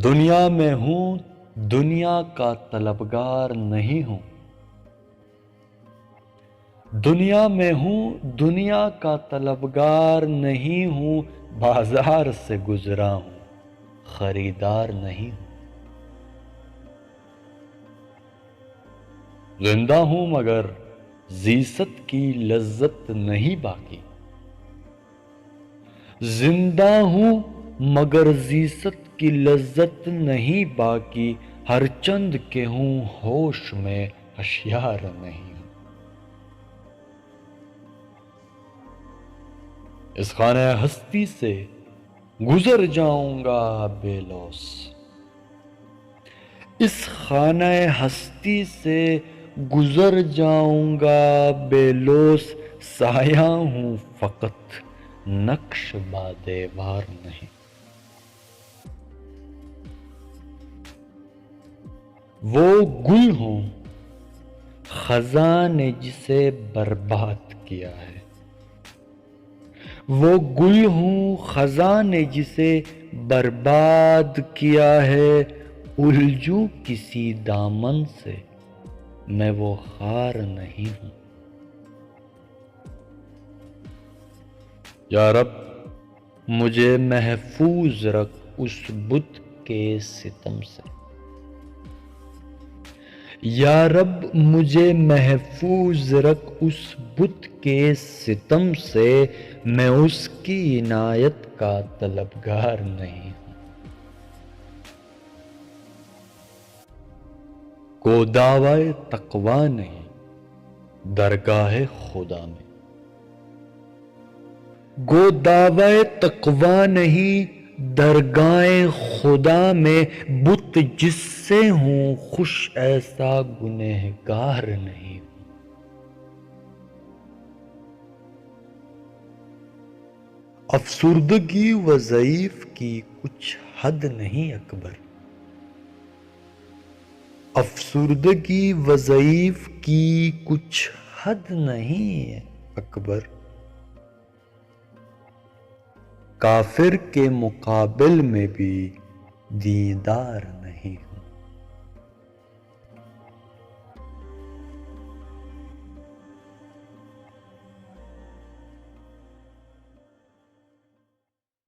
دنیا میں ہوں دنیا کا طلبگار نہیں ہوں، دنیا میں ہوں دنیا کا طلبگار نہیں ہوں، بازار سے گزرا ہوں خریدار نہیں ہوں۔ زندہ ہوں مگر زیست کی لذت نہیں باقی، زندہ ہوں مگر زیست کی لذت نہیں باقی، ہر چند کے ہوں ہوش میں ہوشیار نہیں ہوں۔ اس خانہ ہستی سے گزر جاؤں گا بے لوث، اس خانہ ہستی سے گزر جاؤں گا بے لوث، سایہ ہوں فقط نقش بہ دیوار نہیں۔ وہ گل ہوں خزاں نے جسے برباد کیا ہے، وہ گل ہوں خزاں نے جسے برباد کیا ہے، الجھوں کسی دامن سے میں وہ خار نہیں ہوں۔ یا رب مجھے محفوظ رکھ اس بت کے ستم سے، یا رب مجھے محفوظ رکھ اس بت کے ستم سے، میں اس کی عنایت کا طلبگار نہیں ہوں۔ کو دعوی تقویٰ نہیں درگاہ خدا میں، گو دعوی تقویٰ نہیں درگاہ خدا میں، بت جس سے ہوں خوش ایسا گنہگار نہیں ہوں۔ افسردگی و ضعیف کی کچھ حد نہیں اکبر، افسردگی و ضعیف کی کچھ حد نہیں اکبر، کافر کے مقابل میں بھی دیندار نہیں ہوں۔